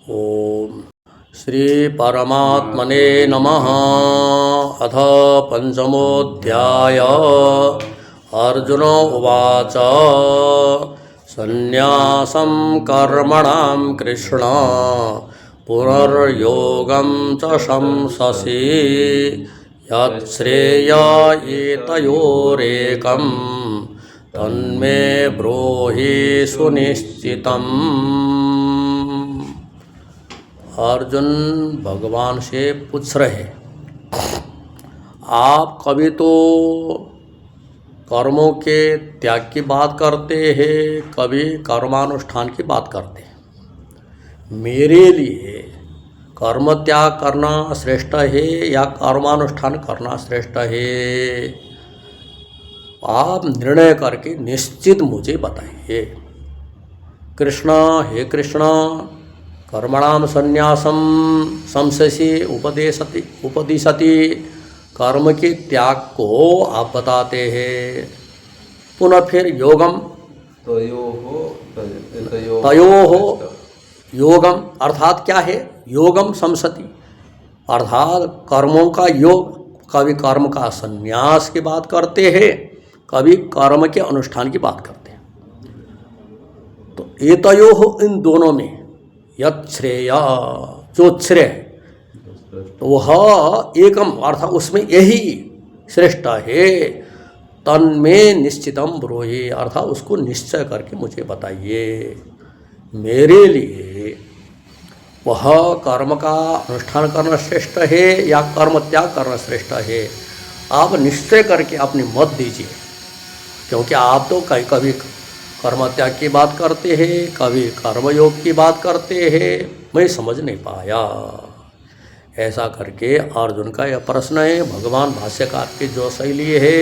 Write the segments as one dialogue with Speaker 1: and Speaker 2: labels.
Speaker 1: ओम श्री परमात्मने नमः। अथ पंचमोऽध्याय। अर्जुन उवाच संन्यासं कर्मणां कृष्ण पुनर्योगं च शंससि यच्छ्रेयायेतयोरेकं तन्मे ब्रूहि सुनिश्चितम्। अर्जुन भगवान से पूछ रहे, आप कभी तो कर्मों के त्याग की बात करते हैं, कभी कर्मानुष्ठान की बात करते हैं। मेरे लिए कर्म त्याग करना श्रेष्ठ है या कर्मानुष्ठान करना श्रेष्ठ है? आप निर्णय करके निश्चित मुझे बताइए। कृष्ण, हे कृष्ण, कर्मणाम संन्यासम शंससि उपदिशति। कर्म के त्याग को आप बताते हैं। पुनः फिर योगम तयोः योगम अर्थात क्या है? योगम शंसति अर्थात कर्मों का योग। कभी कर्म का संन्यास की बात करते हैं, कभी कर्म के अनुष्ठान की बात करते हैं। तो एतयोः इन दोनों में यत् श्रेय जो श्रेय तो वह एकम अर्थात उसमें यही श्रेष्ठ है। तन्मे निश्चितम ब्रूहि अर्थात उसको निश्चय करके मुझे बताइए। मेरे लिए वह कर्म का अनुष्ठान करना श्रेष्ठ है या कर्म त्याग करना श्रेष्ठ है? आप निश्चय करके अपनी मत दीजिए, क्योंकि आप तो कभी कर्म त्याग की बात करते हैं, कभी कर्मयोग की बात करते हैं। मैं समझ नहीं पाया। ऐसा करके अर्जुन का यह प्रश्न है। भगवान भाष्यकार की जो शैली है,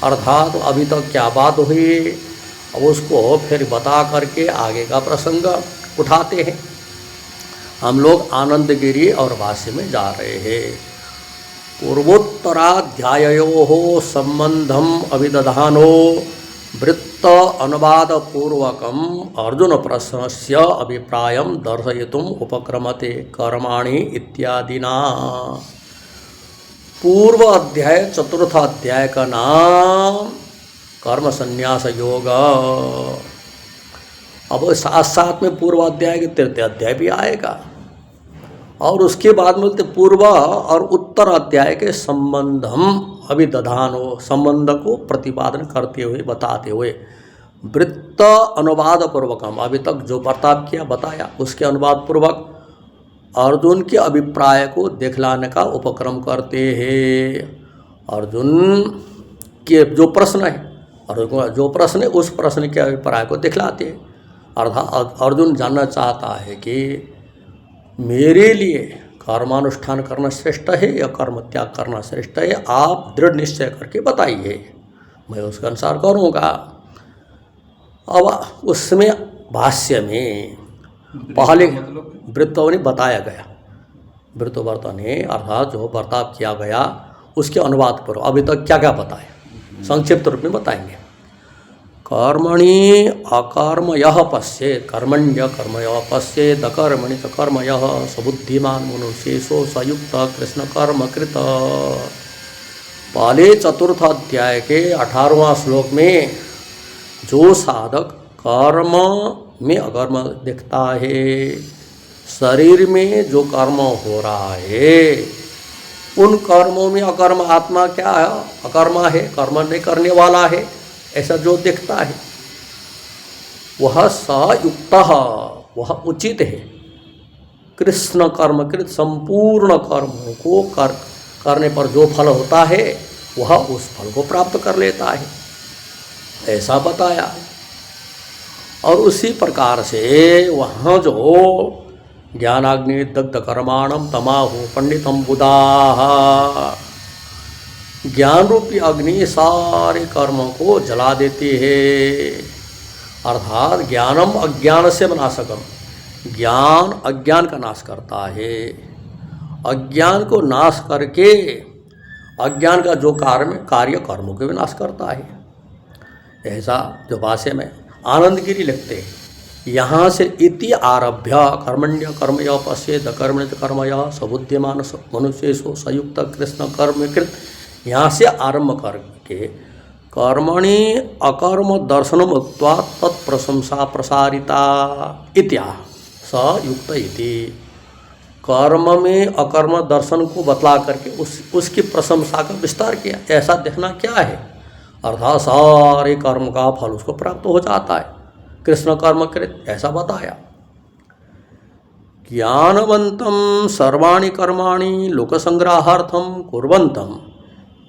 Speaker 1: अर्थात अभी तक क्या बात हुई, अब उसको फिर बता करके आगे का प्रसंग उठाते हैं। हम लोग आनंदगिरी और भाष्य में जा रहे हैं। पूर्वोत्तराध्यायोः संबंधम अभिदधानो वृत्त अनुवाद पूर्वकम अर्जुन प्रश्नस्य अभिप्रायं दर्शयितुम उपक्रमते कर्माणि इत्यादिना। पूर्व अध्याय चतुर्थ अध्याय का नाम कर्म संन्यास योग। अब साथ साथ में पूर्व अध्याय के तृतीय अध्याय भी आएगा और उसके बाद में पूर्व और उत्तर अध्याय के संबंधम अभिदधानो संबंध को प्रतिपादन करते हुए बताते हुए वृत्त अनुवाद पूर्वकम अभी तक जो बर्ताव किया बताया उसके अनुवाद पूर्वक अर्जुन के अभिप्राय को दिखलाने का उपक्रम करते हैं। अर्जुन के जो प्रश्न है उस प्रश्न के अभिप्राय को दिखलाते हैं। अर्थात अर्जुन जानना चाहता है कि मेरे लिए कर्मानुष्ठान करना श्रेष्ठ है या कर्म त्याग करना श्रेष्ठ है? आप दृढ़ निश्चय करके बताइए, मैं उसके अनुसार करूँगा। अब उसमें भाष्य में पहले वृत्तों ने बताया गया, वृत्तवर्ता ने अर्थात जो बर्ताव किया गया उसके अनुवाद पर अभी तक क्या क्या बताया संक्षिप्त रूप में बताएंगे। कर्मणि अकर्मयः पश्येत् कर्मण्य कर्मयः पश्येत् अकर्मणि च कर्मयः स बुद्धिमान् मनुष्येषु सयुक्त कृष्ण कर्म कृत। पहले चतुर्थ अध्याय के 18वां श्लोक में जो साधक कर्म में अकर्म दिखता है, शरीर में जो कर्म हो रहा है, उन कर्मों में अकर्म आत्मा क्या है? अकर्मा है, कर्म नहीं करने वाला है, ऐसा जो दिखता है वह सयुक्त, वह उचित है। कृष्ण कर्मकृत संपूर्ण कर्मों को करने पर जो फल होता है वह उस फल को प्राप्त कर लेता है, ऐसा बताया। और उसी प्रकार से वहाँ जो ज्ञानाग्नि दग्ध कर्माणम तमाहु पंडितम बुधाः, ज्ञान रूपी अग्नि सारे कर्मों को जला देती है। अर्थात ज्ञानम अज्ञान से विनाशकम, ज्ञान अज्ञान का नाश करता है। अज्ञान को नाश करके अज्ञान का जो कार्य कर्मों के विनाश करता है। ऐसा जो भाष्य में आनंदगिरी लिखते हैं यहाँ से इति आरभ्य कर्मण्य कर्मय पश्येद कर्मण्य कर्मय सबुद्धिमान मनुष्येषु संयुक्त कृष्ण कर्मकृत, यहाँ से आरंभ करके कर्मणि अकर्म दर्शनम उक्त्वा तत्प्रशंसा प्रसारिता इत्या स युक्त इति। कर्म में अकर्म दर्शन को बतला करके उसकी प्रशंसा का विस्तार किया। ऐसा देखना क्या है, अर्थात सारे कर्म का फल उसको प्राप्त हो जाता है, कृष्ण कर्म कृत, ऐसा बताया। ज्ञानवंतम सर्वाणि कर्माणि लोकसंग्रहार्थम कुर्वन्तम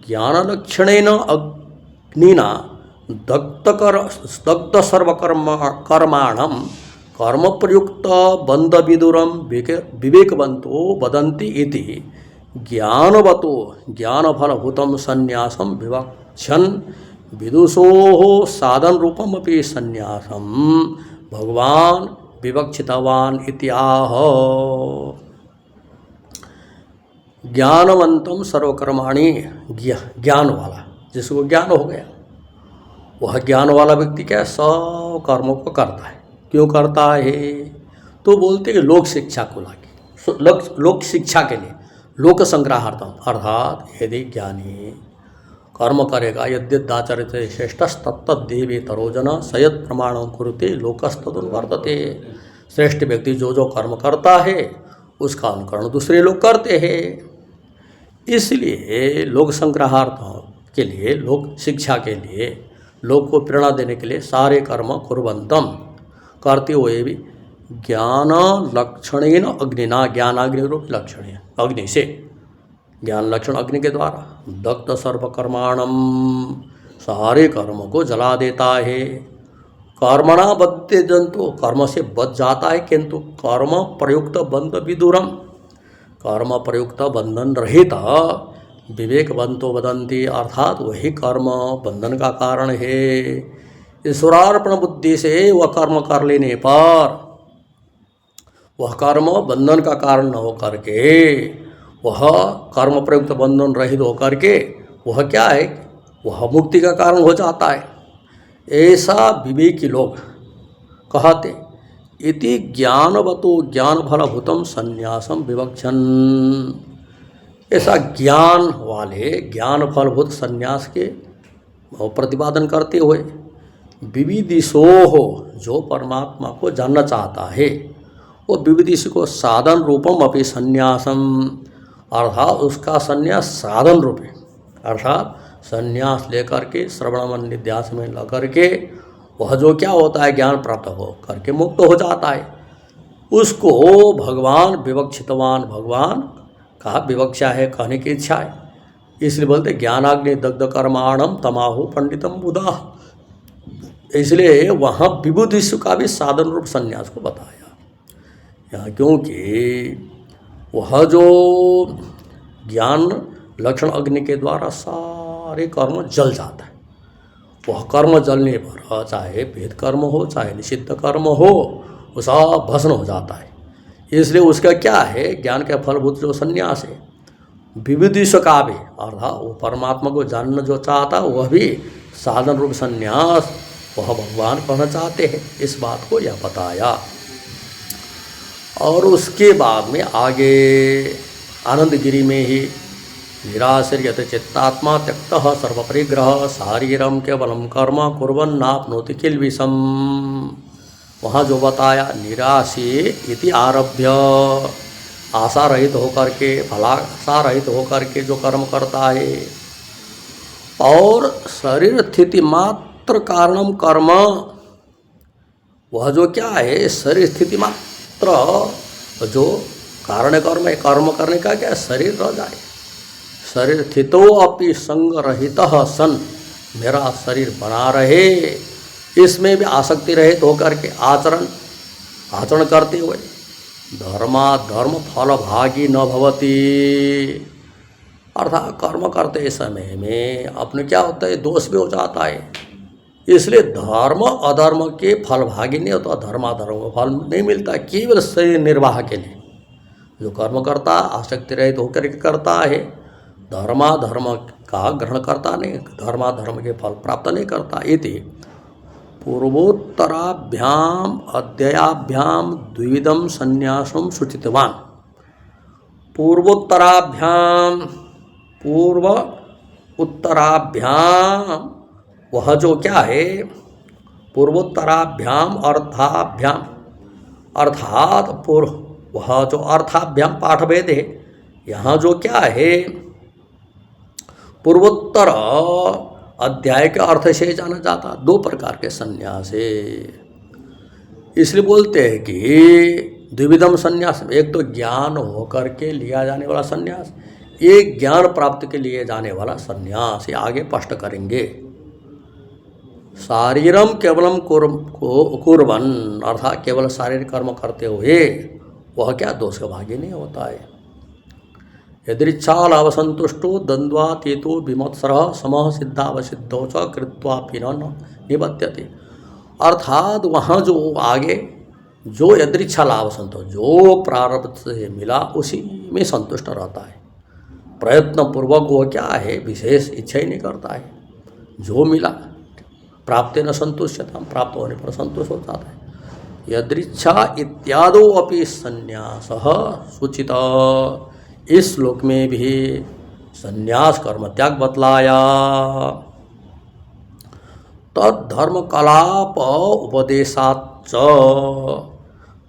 Speaker 1: ज्ञानलक्षणेन अग्निना दग्ध सर्वकर्माणम कर्म प्रयुक्त बंध विदुरम विवेकवंतो वदन्ति इति ज्ञानवतो ज्ञानफलभूतम संन्यासम विवक्षन् विदुषो साधन रूपम अपि संन्यासम भगवान विवक्षितवान इत्याह। ज्ञानवंतम सर्वकर्माणि, ज्ञान वाला, जिसको ज्ञान हो गया, वह ज्ञान वाला व्यक्ति क्या सब कर्मों को करता है। क्यों करता है? तो बोलते कि लोक शिक्षा को लाके, लोक शिक्षा के लिए, लोक संग्रहार्थम, अर्थात यदि ज्ञानी कर्म करेगा यद्यदाचरित श्रेष्ठ तत्तदेवे तरोजन सयत प्रमाण कुरुते लोकस्तदुर्वर्तते। श्रेष्ठ व्यक्ति जो जो कर्म करता है उसका अनुकरण दूसरे लोग करते हैं। इसलिए लोक संग्रहार्थ के लिए, लोक शिक्षा के लिए, लोक को प्रेरणा देने के लिए सारे कर्म कुर्वन्तम, करते हुए भी ज्ञान लक्षणेन अग्निना, ज्ञानाग्नि रूप लक्षण है, अग्नि से, ज्ञान लक्षण अग्नि के द्वारा दग्ध सर्वकर्माणम, सारे कर्मों को जला देता है। कर्मणा बद्धते जंतु, कर्म से बच जाता है, किंतु कर्म प्रयुक्त बंध विदुरम, कर्म प्रयुक्त बंधन रहित विवेकवंतो वदन्ति, अर्थात वही कर्म बंधन का कारण है। ईश्वरार्पण बुद्धि से वह कर्म कर लेने पर वह कर्म बंधन का कारण न हो करके, वह कर्म प्रयुक्त बंधन रहित हो करके वह क्या है, वह मुक्ति का कारण हो जाता है। ऐसा विवेकी लोग कहते इति ज्ञानवतो ज्ञान फलभूतम संन्यासम विवक्षन्। ऐसा ज्ञान वाले ज्ञान फलभूत संन्यास के प्रतिपादन करते हुए विविदिशो हो, जो परमात्मा को जानना चाहता है, वो विविदिश को साधन रूपम अपि संन्यासम, अर्थात उसका संन्यास साधन रूप है, अर्थात संन्यास लेकर के श्रवण मन निध्यास में लग करके वह जो क्या होता है ज्ञान प्राप्त हो करके मुक्त हो जाता है, उसको भगवान विवक्षितवान, भगवान का विवक्षा है, कहने की इच्छा है। इसलिए बोलते ज्ञानाग्नि दग्ध कर्माणम तमाहु पंडितम बुधा। इसलिए वहाँ विबुधिषु का भी साधन रूप संन्यास को बताया यहाँ, क्योंकि वह जो ज्ञान लक्षण अग्नि के द्वारा सारे कर्म जल जाता है, वह कर्म जलने पर चाहे भेद कर्म हो चाहे निषिद्ध कर्म हो, वो सब भस्म हो जाता है। इसलिए उसका क्या है, ज्ञान के फलभूत जो संन्यास है, विविधिश का भी, अर्थात वो परमात्मा को जानना जो चाहता वह भी साधन रूप संन्यास वह भगवान कहना चाहते हैं, इस बात को यह बताया। और उसके बाद में आगे आनंदगिरी में ही निराश्रियत चित्तात्मा त्यक्त सर्वपरिग्रह शारीरम केवलम कर्म कुर्वन् नाप्नोति किल विषम, वहाँ जो बताया निराशी इति आरभ्य, आशा रहित होकर के, फलाशा रहित होकर के जो कर्म करता है, और शरीर स्थिति मात्र कारणम कर्म, वह जो क्या है शरीर स्थिति मात्र जो कारण कर्म है, कर्म करने का क्या शरीर रह जाए, शरीर स्थितो अपि संग रहित सन, मेरा शरीर बना रहे, इसमें भी आसक्ति रहित होकर के आचरण करते हुए धर्म फल भागी न भवती, अर्थात कर्म करते समय में अपने क्या होता है दोष भी हो जाता है। इसलिए धर्म अधर्म के फल भागी नहीं होता, धर्माधर्म का फल नहीं मिलता, केवल शरीर निर्वाह के लिए जो कर्म करता आसक्ति रहित होकर के करता है, धर्माधर्म का ग्रहण करता नहीं, धर्माधर्म के फल प्राप्त नहीं करता। इति पूर्वोत्तराभ्याम अद्ययाभ्याम द्विविधम संन्यासम सूचितवान। पूर्वोत्तराभ्याम, पूर्व उत्तराभ्याम, वह जो क्या है, पूर्वोत्तराभ्याम अर्थाभ्याम, अर्थात पूर्व, वह जो अर्थाभ्याम पाठ भेद है, यहाँ जो क्या है पूर्वोत्तर अध्याय के अर्थ से जाना जाता। दो प्रकार के संन्यास है, इसलिए बोलते हैं कि द्विविधम संन्यास। एक तो ज्ञान होकर के लिया जाने वाला संन्यास, एक ज्ञान प्राप्त के लिए जाने वाला संन्यास। ये आगे स्पष्ट करेंगे। शारीरम केवलम कुर्वन्, अर्थात केवल शारीरिक कर्म करते हुए वह क्या दोष का भागी नहीं होता है। यदृच्छा लाभ संतुष्टो द्वंद्वातीतो विमत्सरः समः सिद्धावसिद्धौ च कृत्वापि न निबध्यते। अर्थात वहाँ जो आगे जो यदृच्छा लाभ संतोष, जो प्रारब्ध से मिला उसी में संतुष्ट रहता है। प्रयत्न पूर्वक वो क्या है, विशेष इच्छा ही नहीं करता है। जो मिला प्राप्त न संतुष्टता, प्राप्त होने पर संतुष्ट हो जाता है। यदृच्छा इत्यादो अपि संन्यासः सूचित। इस श्लोक में भी संन्यास कर्म त्याग बतलाया। तद्धर्म कलाप उपदेशाच,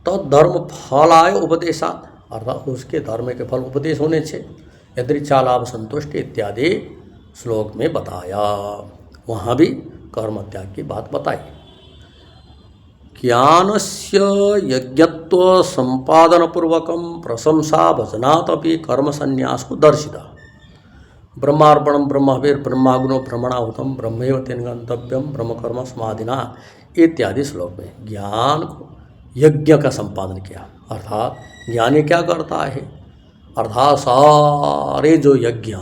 Speaker 1: तद्धर्म फलाय उपदेशात, अर्थात उसके धर्म के फल उपदेश होने से यदृच्छा लाभ संतुष्ट इत्यादि श्लोक में बताया। वहाँ भी कर्म त्याग की बात बताई। ज्ञानस्य यज्ञत्व संपादन पूर्वकम प्रशंसा भजनात् अपि कर्म संन्यासो दर्शिता। ब्रह्मार्पणम ब्रह्मवीर ब्रह्माग्नो ब्रह्मणाहुतम ब्रह्मैव तेन गंतव्यम ब्रह्मकर्म समाधिना इत्यादि श्लोक में ज्ञान को यज्ञ का संपादन किया। अर्थात ज्ञानी क्या करता है, अर्थात सारे जो यज्ञ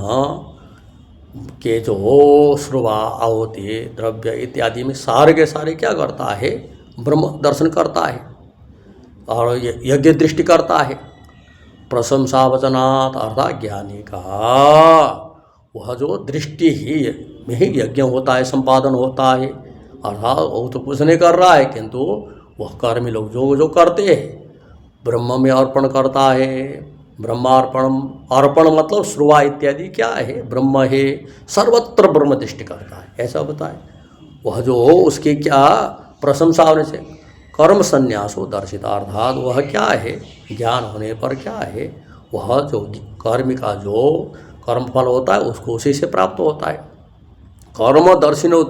Speaker 1: के जो श्रुवा आहुति द्रव्य इत्यादि में सारे के सारे क्या करता है, ब्रह्म दर्शन करता है और यज्ञ दृष्टि करता है। प्रशंसा वचनात्, अर्थात ज्ञानी का वह जो दृष्टि ही में ही यज्ञ होता है, संपादन होता है। अर्थात वो तो कुछ नहीं कर रहा है, किंतु वह कर्मी लोग जो जो करते हैं ब्रह्म में अर्पण करता है। ब्रह्मार्पणम, अर्पण मतलब श्रुवा इत्यादि क्या है, ब्रह्म है, सर्वत्र ब्रह्म दृष्टि करता है, ऐसा बताए। वह जो उसकी क्या प्रशंसा होने से कर्म संन्यास हो दर्शिता। अर्थात वह क्या है, ज्ञान होने पर क्या है, वह जो कर्म का जो कर्मफल होता है उसको उसी से प्राप्त होता है। कर्म दर्शिनो,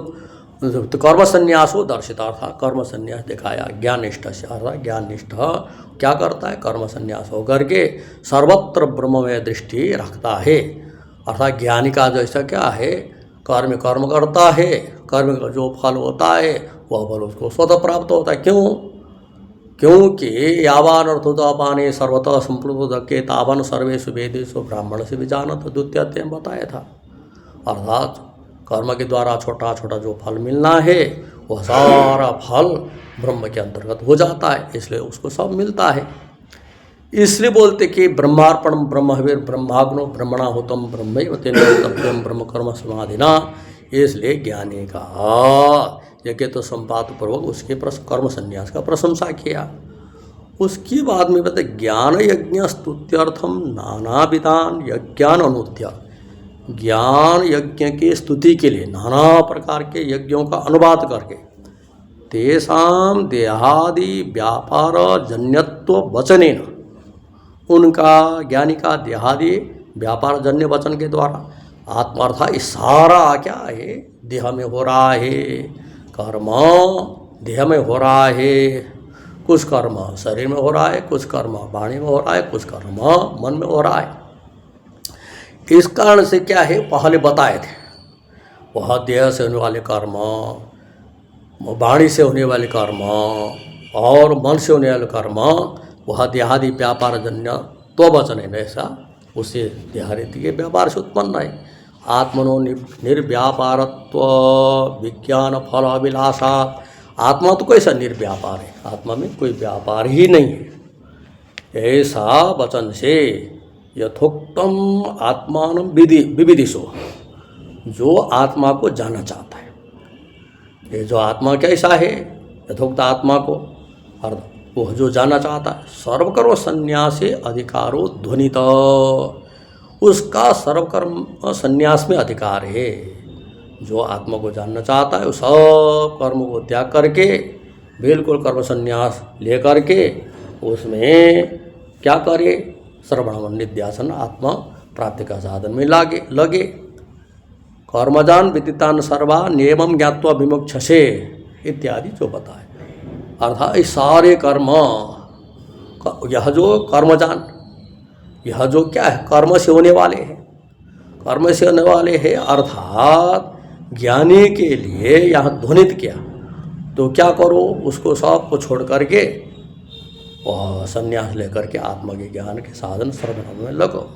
Speaker 1: कर्म संन्यास हो दर्शिता, अर्थात कर्म संन्यास दिखाया ज्ञाननिष्ठ से। अर्थात ज्ञाननिष्ठ क्या करता है, कर्म संन्यास होकर के सर्वत्र ब्रह्म में दृष्टि रखता है। अर्थात ज्ञानी का जैसा क्या है, कर्म कर्म करता है, कर्म का जो फल होता है वह फल उसको स्वतः प्राप्त होता है। क्यों? क्योंकि यावान अर्थोदापाने सर्वतः संप्लुतोदके तावन सर्वेषु वेदेषु ब्राह्मण से भी जानत, द्वितीय में बताया था। अर्थात कर्म के द्वारा छोटा छोटा जो फल मिलना है वह सारा फल ब्रह्म के अंतर्गत हो जाता है, इसलिए उसको सब मिलता है। इसलिए बोलते कि ब्रह्मार्पणम ब्रह्मवीर ब्रह्माग्नो ब्रह्मणाहुतम ब्रह्मैव तेन गंतव्यम ब्रह्मकर्म समाधिना। इसलिए ज्ञानी का यज्ञ तो संपाद पूर्वक उसके कर्म संन्यास का प्रशंसा किया। उसके बाद में बताए ज्ञान यज्ञ स्तुत्यर्थम नानाविधान यज्ञान अनुद्य। ज्ञान यज्ञ की स्तुति के लिए नाना प्रकार के यज्ञों का अनुवाद करके तेषां देहादि व्यापार जन्यत्व वचनेन, उनका ज्ञानी का देहादि व्यापार जन्य वचन के द्वारा आत्मार्था इस सारा क्या है, देह में हो रहा है कर्म, देह में हो रहा है। कुछ कर्म शरीर में हो रहा है, कुछ कर्म वाणी में हो रहा है, कुछ कर्म मन में हो रहा है। इस कारण से क्या है, पहले बताए थे वह देह से होने वाले कर्म, वाणी से होने वाले कर्म और मन से होने वाले कर्म वह देहादि व्यापार जन्य तो वचन है, ऐसा उसे देहादि के व्यापार से उत्पन्न है। आत्मनो निर्व्यापारत्व विज्ञान फल अभिलाषा। आत्मा तो कैसा निर्व्यापार है, आत्मा में कोई व्यापार ही नहीं है, ऐसा वचन से यथोक्तम आत्मान विविदिशो, जो आत्मा को जानना चाहता है, ये जो आत्मा कैसा है, यथोक्त आत्मा को अर्थ वो जो जानना चाहता है, सर्वकर्म संन्यासे अधिकारो ध्वनित, उसका सर्वकर्म संन्यास में अधिकार है। जो आत्मा को जानना चाहता है वो सब कर्म को त्याग करके बिल्कुल कर्म संन्यास ले करके उसमें क्या करे, श्रवण निध्यासन आत्मा प्राप्ति का साधन में लगे। कर्मजान विदितान सर्वा नियमम ज्ञात्वा विमुक्षसे इत्यादि जो बताए, अर्थात इस सारे कर्म, यह जो कर्मजान, यह जो क्या है, कर्म से होने वाले हैं, कर्म से होने वाले हैं, अर्थात ज्ञानी के लिए यहाँ ध्वनित किया। तो क्या करो, उसको सब को छोड़ करके वह संन्यास लेकर के आत्मा के ज्ञान के साधन श्रवण में लगो।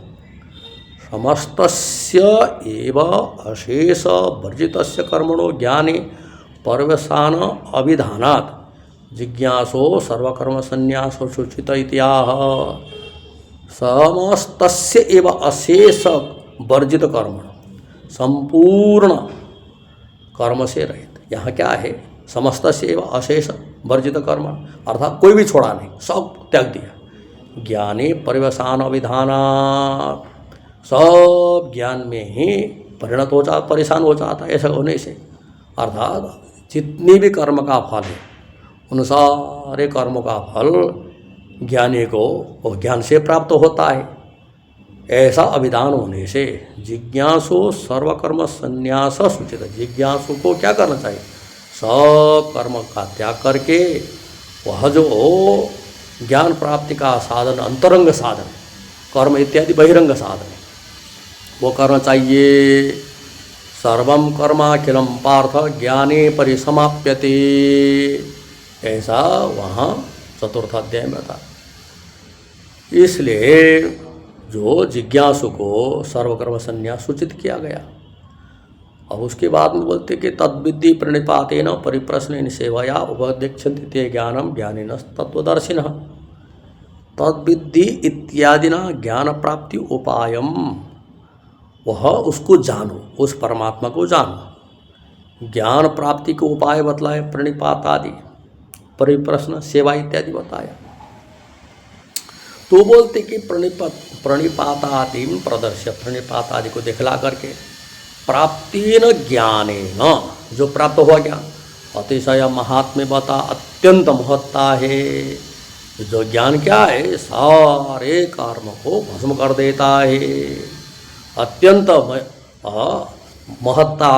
Speaker 1: समस्तस्य एव अशेष वर्जितस्य कर्मणो ज्ञाने पर्यवसान अभिधानात् जिज्ञासो सर्वकर्म संन्यासो सूचित इत्याह। समस्तस्य एव अशेष वर्जित कर्म, संपूर्ण कर्म से रहित। यहाँ क्या है, समस्त से एव अशेष वर्जित कर्म, अर्थात कोई भी छोड़ा नहीं, सब त्याग दिया। ज्ञाने पर्यवसान अभिधानात्, सब ज्ञान में ही परिणत हो जाता, परेशान हो जाता है। ऐसा होने से अर्थात जितनी भी कर्म का फल है उन सारे कर्मों का फल ज्ञानी को वो ज्ञान से प्राप्त होता है। ऐसा अभिधान होने से जिज्ञासु सर्वकर्म संन्यास सूचित, जिज्ञासु को क्या करना चाहिए, सब कर्म का त्याग करके वह जो ज्ञान प्राप्ति का साधन, अंतरंग साधन, कर्म इत्यादि बहिरंग साधन, वो करना चाहिए। सर्वम कर्माखिलम पार्थ ज्ञाने परिसमाप्यते, ऐसा वहाँ चतुर्थ अध्याय में था। इसलिए जो जिज्ञासु को सर्वकर्म संन्यास सूचित किया गया। अब उसके बाद में बोलते कि तद्विद्धि प्रणिपातेन परिप्रश्नेन सेवया उपदिक्षन्ति ते ज्ञानम ज्ञानिनः तत्त्वदर्शिनः। तद्विद्धि इत्यादिना ज्ञान प्राप्ति उपायम, वह उसको जानो, उस परमात्मा को जानो। ज्ञान प्राप्ति के उपाय बतलाए, प्रणिपात आदि, परिप्रश्न, सेवा इत्यादि बताया। तो बोलते कि प्रणिपात आदि प्रदर्श्य, प्रणिपात आदि को दिखला करके प्राप्तिन ज्ञानेन, जो प्राप्त हुआ ज्ञान अतिशय महात्म्य बता, अत्यंत महत्ता है। जो ज्ञान क्या है, सारे कर्म को भस्म कर देता है। अत्यंत महत्ता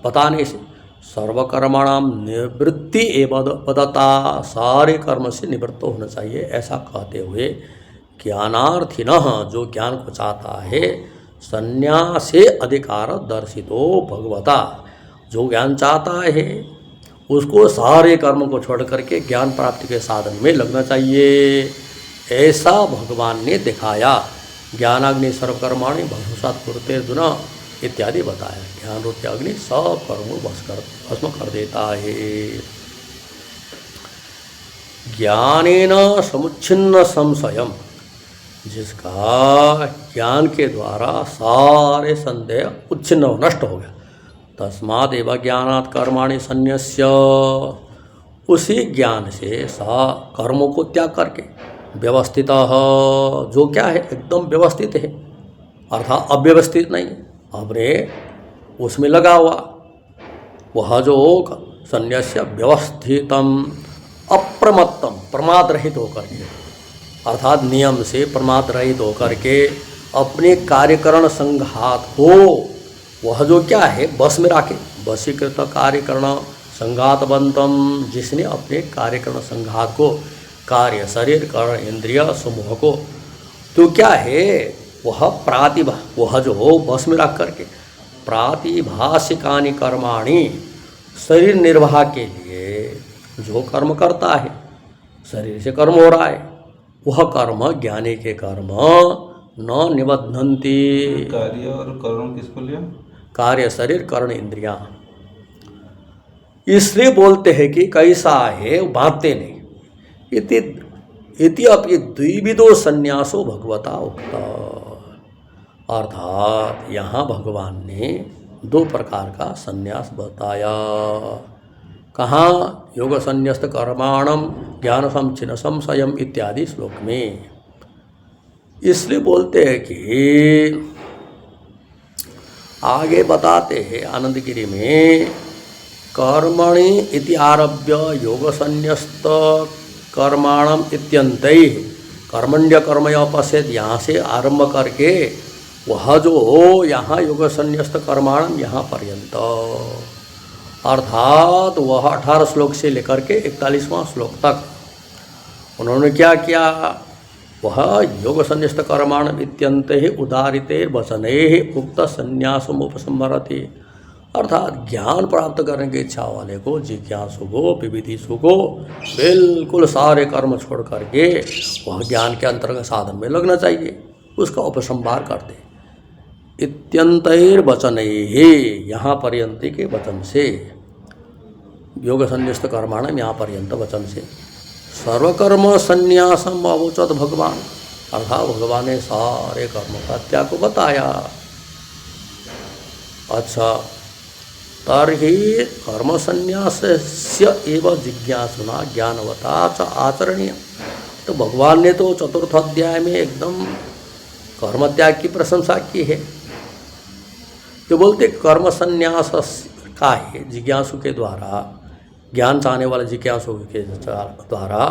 Speaker 1: बताने से सर्वकर्मणाम निवृत्ति एवं पदता, सारे कर्म से निवृत्त होना चाहिए, ऐसा कहते हुए ज्ञानार्थिनः, जो ज्ञान को चाहता है, संन्यासे अधिकार दर्शितो भगवता, जो ज्ञान चाहता है उसको सारे कर्म को छोड़ करके ज्ञान प्राप्ति के साधन में लगना चाहिए, ऐसा भगवान ने दिखाया। ज्ञानाग्नि सर्वकर्माणि भस्मसात् कुरुते अर्जुन इत्यादि बताया। ज्ञान रूपी अग्नि सब कर्मों को भस्म कर देता है। ज्ञानेन समुच्छिन्न संशयम, जिसका ज्ञान के द्वारा सारे संदेह उच्छिन्न नष्ट हो गया। तस्मादेव ज्ञानात् कर्माणि संन्यस्य, उसी ज्ञान से सा कर्मों को त्याग करके व्यवस्थित, जो क्या है एकदम व्यवस्थित है, अर्थात अव्यवस्थित नहीं, अपने उसमें लगा हुआ, वह जो संन्यस्य व्यवस्थितम अप्रमत्तम, प्रमाद रहित होकर के, अर्थात नियम से प्रमाद रहित होकर के अपने कार्यकरण संघात को, वह जो क्या है बस में रखे, वशीकृत कार्यकरण संघातवंतम, जिसने अपने कार्यकरण संघात को, कार्य शरीर कर्ण इंद्रिय समूह को, तो क्या है वह प्रातिभा, वह जो हो बस में रख करके प्रातिभाषिकानि कर्माणि, शरीर निर्वाह के लिए जो कर्म करता है, शरीर से कर्म हो रहा है, वह कर्म ज्ञानी के कर्म न निबध्नन्ति।
Speaker 2: कार्य और कर्ण किसको लिया?
Speaker 1: कार्य शरीर कर्ण इंद्रियां। इसलिए बोलते हैं कि कैसा है बांधते नहीं। इति अपि द्विविधो संन्यासो भगवता उक्ता, अर्थात यहाँ भगवान ने दो प्रकार का संन्यास बताया। कहाँ? योग संन्यस्त कर्माणम ज्ञान समचिन संशयम इत्यादि श्लोक में। इसलिए बोलते हैं कि आगे बताते हैं आनंदगिरी में, कर्मणि इति आरभ्य योग संन्यस्त कर्माणम इत्यंतै कर्मण्य कर्मय पश्येत, यहाँ से आरंभ करके वह जो यहाँ योग संन्यस्त कर्माणम यहाँ पर्यंत, अर्थात वह 18 श्लोक से लेकर के 41वां श्लोक तक उन्होंने क्या किया? वह योग संन्यस्त कर्माणम इत्यंत ही उदारिते वचने ही उक्त संन्यासम उपसंहरति, अर्थात ज्ञान प्राप्त करने की इच्छा वाले को, जिज्ञासु को, विविधिसु को बिल्कुल सारे कर्म छोड़ करके वह ज्ञान के अंतर्गत साधन में लगना चाहिए, उसका उपसंहार कर दे। इत्यंतैर वचने ही, यहाँ पर्यंत के वचन से, योग संन्यस्त कर्माणम यहाँ पर्यंत वचन से सर्वकर्म संन्यासम अवोचत भगवान, अर्थात भगवान ने सारे कर्मों का त्याग को बताया। अच्छा, तर्हि कर्म संन्यासस्य एव जिज्ञासुना ज्ञानवता च आचरणीय। तो भगवान ने तो चतुर्थ अध्याय में एकदम कर्म त्याग की प्रशंसा की है। तो बोलते कर्म संन्यास का है जिज्ञासु के द्वारा, ज्ञान चाहने वाले जिज्ञासु के द्वारा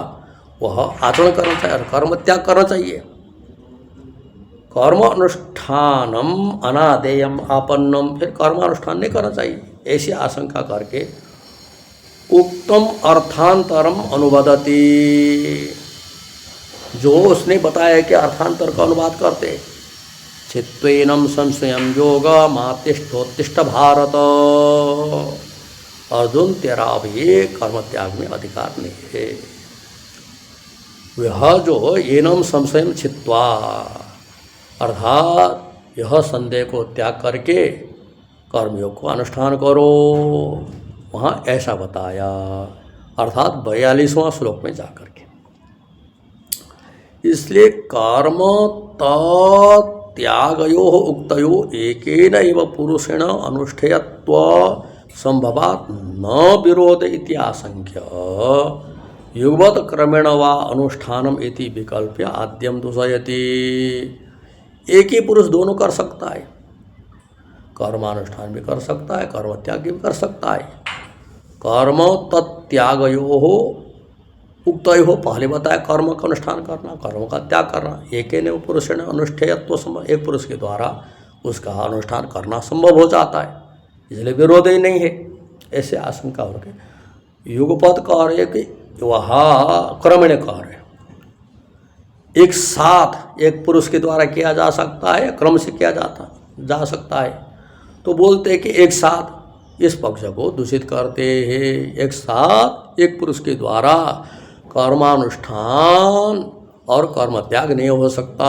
Speaker 1: वह आचरण करना चाहिए, कर्म त्याग करना चाहिए। कर्म अनुष्ठानम अनादेयम आपन्नम, फिर कर्म अनुष्ठान नहीं करना चाहिए ऐसी आशंका करके उक्तम अर्थांतरम अनुवदति, जो उसने बताया कि अर्थांतर का अनुवाद करते। चित्वेनम संशयम योग मातिष्ठोत्तिष्ठ भारत, अर्जुन तेरा भी कर्म त्याग में अधिकार नहीं है। वह जो एनम संशयम छित्वा, अर्थात यह संदेह को त्याग करके कर्मयोग को अनुष्ठान करो, वहाँ ऐसा बताया, अर्थात 42वां श्लोक में जाकर के। इसलिए कर्म त्यागयो उक्तयो एकेन एव पुरुषेण अनुष्ठेयत्व संभवात न विरोध इति आशंक्य युगवत क्रमेण वा अनुष्ठानम इति विकल्प्य आद्यम दूषयति। एक ही पुरुष दोनों कर सकता है, कर्मानुष्ठान भी कर सकता है, कर्म त्याग भी कर सकता है। कर्म तत्यागयो हो उक्तयो हो, पहले बताया कर्म का अनुष्ठान करना, कर्म का त्याग करना। एक ने पुरुष ने अनुष्ठेयत्व संभव, एक पुरुष के द्वारा उसका अनुष्ठान करना संभव हो जाता है, इसलिए विरोध ही नहीं है। ऐसे आशंका हो के युगपद कार्य कि वह क्रमण कार्य एक साथ एक पुरुष के द्वारा किया जा सकता है, क्रम से किया जा सकता है। तो बोलते हैं कि एक साथ इस पक्ष को दूषित करते हैं, एक साथ एक पुरुष के द्वारा कर्मानुष्ठान और कर्म त्याग नहीं हो सकता।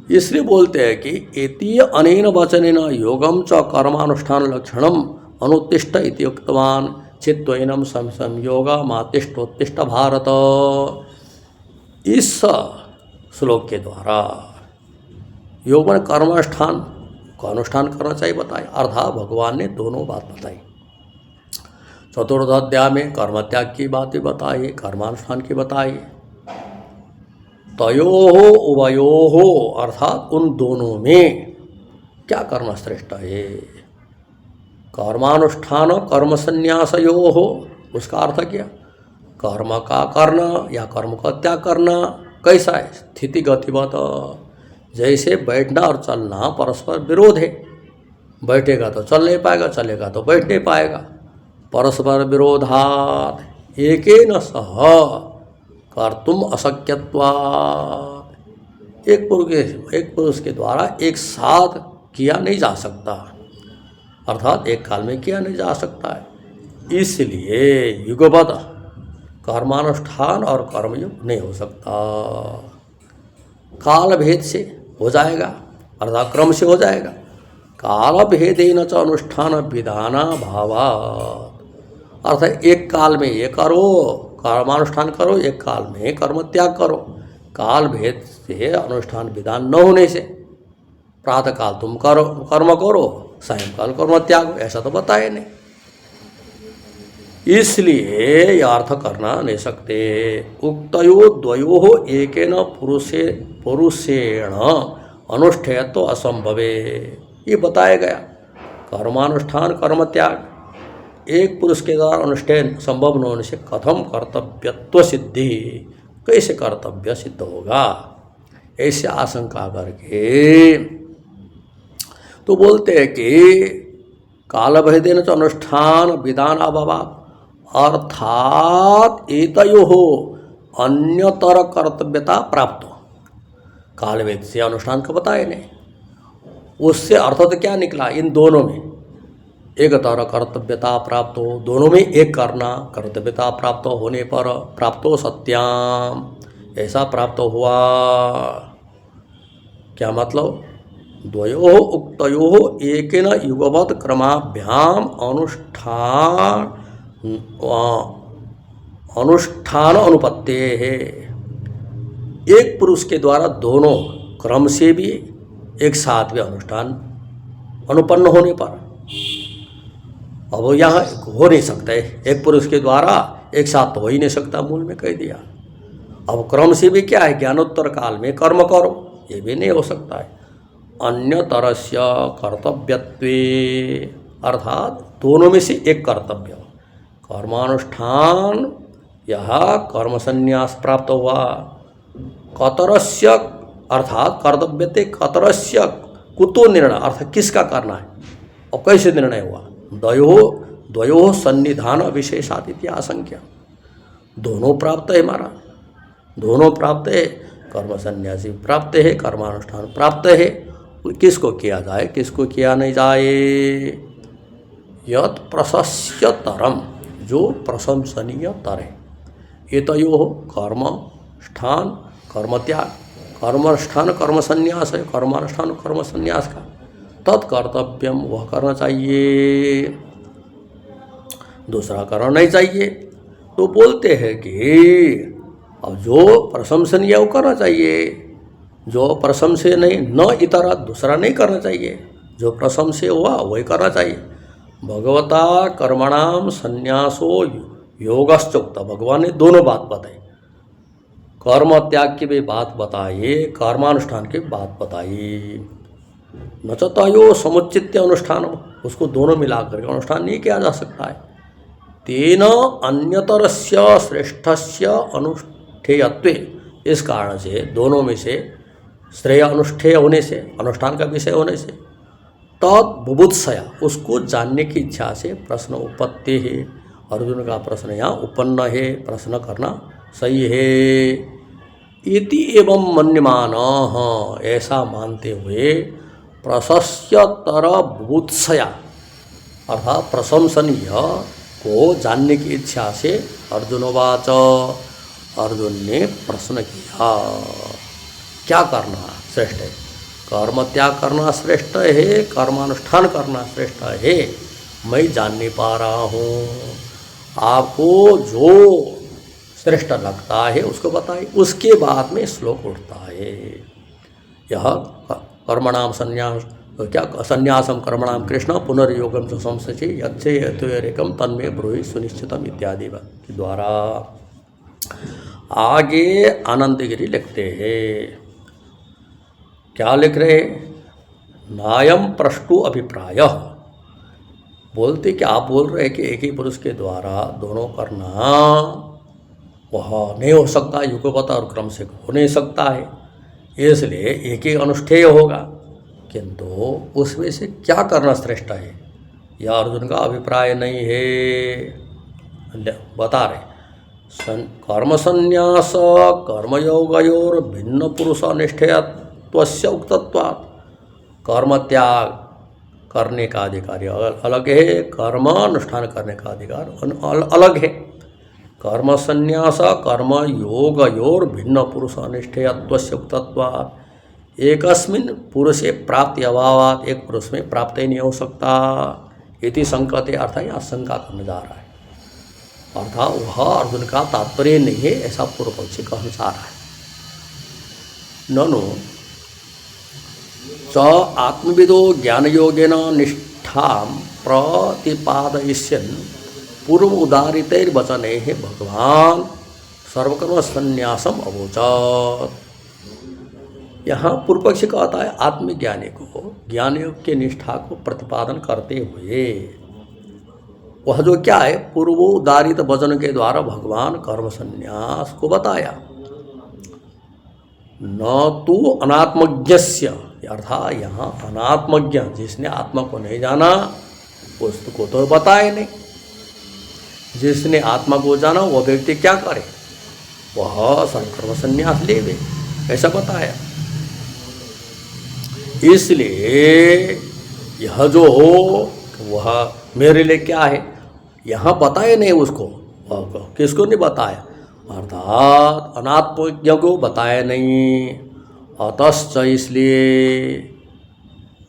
Speaker 1: इसलिए बोलते हैं कि एतीय अनेन वचनेन योगम च कर्मानुष्ठान लक्षणम अनुत्तिष्ठ इति उक्तवान चित्वेनम संयोग मातिष्ठोत्तिष्ठ भारत। इस श्लोक के द्वारा योग में कर्मानुष्ठान का अनुष्ठान करना चाहिए बताए, अर्थात भगवान ने दोनों बात बताई। चतुर्थ अध्याय में कर्म त्याग की बात भी बताई, कर्मानुष्ठान की बताई। तयोः उभयोः, अर्थात उन दोनों में क्या करना श्रेष्ठ है। कर्मानुष्ठान कर्म संन्यासयोः, उसका अर्थ क्या, कर्म का करना या कर्म का त्याग करना कैसा है, स्थिति गतिवत। जैसे बैठना और चलना परस्पर विरोध है, बैठेगा तो चल नहीं पाएगा, चलेगा तो बैठ नहीं पाएगा। परस्पर विरोधात् एकेन सह कर्तुम अशक्यत्वात्, एक पुरुष के द्वारा एक साथ किया नहीं जा सकता, अर्थात एक काल में किया नहीं जा सकता है। इसलिए युगपद कर्मानुष्ठान और कर्मयोग नहीं हो सकता, काल भेद से हो जाएगा, अर्थात क्रम से हो जाएगा। काल भेदेन च अनुष्ठान विधाना भावात्, अर्थात एक काल में ये करो कर्मानुष्ठान करो, एक काल में कर्म त्याग करो। काल भेद से अनुष्ठान विधान न होने से प्रातः काल तुम करो कर्म करो, सायंकाल कर्म त्याग, ऐसा तो बताए नहीं। इसलिए यह अर्थ करना नहीं सकते। उक्तयो द्वयो एकेन पुरुषेण अनुष्ठेय तो असंभवे, ये बताया गया। कर्मानुष्ठान कर्म त्याग एक पुरुष के द्वारा अनुष्ठान संभव न होने से कथम कर्तव्यत्व सिद्धि, कैसे कर्तव्य सिद्ध होगा, ऐसे आशंका करके तो बोलते हैं कि कालभेदेन च अनुष्ठान विधान अभावात्, अर्थात एतयोः अन्यतर कर्तव्यता प्राप्त। कालभेद से अनुष्ठान को बताए नहीं, उससे अर्थ तो क्या निकला, इन दोनों में एक तरह कर्तव्यता प्राप्त हो, दोनों में एक करना, कर्तव्यता प्राप्त होने पर प्राप्त हो सत्याम, ऐसा प्राप्त हुआ। क्या मतलब, द्वयोः उक्तयोः एकेन युगपत् क्रमाभ्याम अनुष्ठान अनुपत्ते है। एक पुरुष के द्वारा दोनों क्रम से भी एक साथ भी अनुष्ठान अनुपन्न होने पर, अब यहाँ हो नहीं सकता है, एक पुरुष के द्वारा एक साथ तो हो ही नहीं सकता, मूल में कह दिया। अब क्रम से भी क्या है, ज्ञानोत्तर काल में कर्म करो, ये भी नहीं हो सकता है। अन्य तरस्य कर्तव्यत्वे, अर्थात दोनों में से एक कर्तव्य, कर्मानुष्ठान यह कर्म संन्यास प्राप्त हुआ, कतरस्य अर्थात कर्तव्यते कतरस्य कुतो निर्णय, अर्थात किसका करना है और कैसे निर्णय हुआ, द्वयो सन्निधान विशेषादित्य आशंक्य, दोनों प्राप्त है हमारा, दोनों प्राप्त है, कर्म संन्यासी प्राप्त है, कर्मानुष्ठान प्राप्त है, किसको किया जाए किसको किया नहीं जाए। यत् प्रशस्यतरम, जो प्रशंसनीय तर है, ये तो यो हो कर्मष्ठान कर्म त्याग, कर्मष्ठान कर्म संन्यास है, कर्मानुष्ठान कर्म संन्यास का तत्कर्तव्यम वह करना चाहिए, दूसरा करना नहीं चाहिए। तो बोलते हैं कि अब जो प्रशंसनीय वो करना चाहिए, जो प्रशंसनीय नहीं न इतरा दूसरा नहीं करना चाहिए, जो प्रशंसनीय हुआ वही करना चाहिए। भगवता कर्मणाम संन्यासो योगश्चोक्ता, भगवान ने दोनों बात बताई, कर्म त्याग की भी बात बताइए, कर्मानुष्ठान की बात बताइए। नचतयो समुचित अनुष्ठान, उसको दोनों मिलाकर के अनुष्ठान नहीं किया जा सकता है। तेन अन्यतरस्य श्रेष्ठस्य अनुष्ठेयत्वे, इस कारण से दोनों में से श्रेय अनुष्ठेय होने से, अनुष्ठान का विषय होने से, तद बुभुत्सया, उसको जानने की इच्छा से प्रश्न उपत्ति है। अर्जुन का प्रश्न यहाँ उपन्न है, प्रश्न करना सही है। इति एवं मन्यमान, ऐसा मानते हुए प्रशस्यतर बुभुत्सया, अर्थात प्रशंसनीय को जानने की इच्छा से अर्जुनोवाच, अर्जुन ने प्रश्न किया, क्या करना श्रेष्ठ है, कर्म त्याग करना श्रेष्ठ है, कर्मानुष्ठान करना श्रेष्ठ है, मैं जान नहीं पा रहा हूँ, आपको जो श्रेष्ठ लगता है उसको बताइए। उसके बाद में श्लोक उठता है, यह कर्मणाम संन्यास, तो क्या संन्यासम कर्मणाम कृष्ण पुनर्योगम च संशय यच्छे यथोरेकम तन्मे ब्रूहि सुनिश्चितम इत्यादि के द्वारा। आगे आनंदगिरी लिखते हैं, क्या लिख रहे, नायम प्रष्टु अभिप्राय, बोलते कि आप बोल रहे हैं कि एक ही पुरुष के द्वारा दोनों करना वह नहीं हो सकता, युगपत और क्रम से हो नहीं सकता है, इसलिए एक ही अनुष्ठेय होगा, किंतु उसमें से क्या करना श्रेष्ठ है यह अर्जुन का अभिप्राय नहीं है। बता रहे, कर्म संन्यास कर्मयोगयोर भिन्न पुरुष निष्ठेयत्वस्य उक्तत्वात्, कर्म त्याग करने का अधिकार अलग है, कर्म अनुष्ठान करने का अधिकार अलग है। कर्म संन्यास कर्म योगयोर भिन्न पुरुष निष्ठेयत्वस्य उक्तत्वात्, एकस्मिन् पुरुषे प्राप्ति अभावात्, एक पुरुष में प्राप्त ही नहीं हो सकता। इति संकते, अर्थ यहाँ शंका करने जा रहा है, अर्थात वह अर्जुन का तात्पर्य नहीं है, ऐसा पूर्व पक्षी कहना चाह रहा है। ननु च आत्मविदो ज्ञान योगेन निष्ठां प्रतिपादयिष्यन् पूर्व उदारितैर वचने है भगवान सर्वकर्म संन्यासम अवोचत। यहाँ पूर्व पक्षी कहता है आत्मज्ञानी को ज्ञान योग के निष्ठा को प्रतिपादन करते हुए वह जो क्या है पूर्व उदारित वचन के द्वारा भगवान कर्म संन्यास को बताया। न तो अनात्मज्ञस्य अर्थात यहाँ अनात्मज्ञ जिसने आत्मा को नहीं जाना उसको तो बताए नहीं। जिसने आत्मा को जाना वह व्यक्ति क्या करे, वह संकर्म संन्यास लेवे, ऐसा बताया। इसलिए यह जो हो वह मेरे लिए क्या है यहाँ बताए नहीं उसको, किसको नहीं बताया, अर्थात अनात्मज्ञ को बताया नहीं। अतश्च इसलिए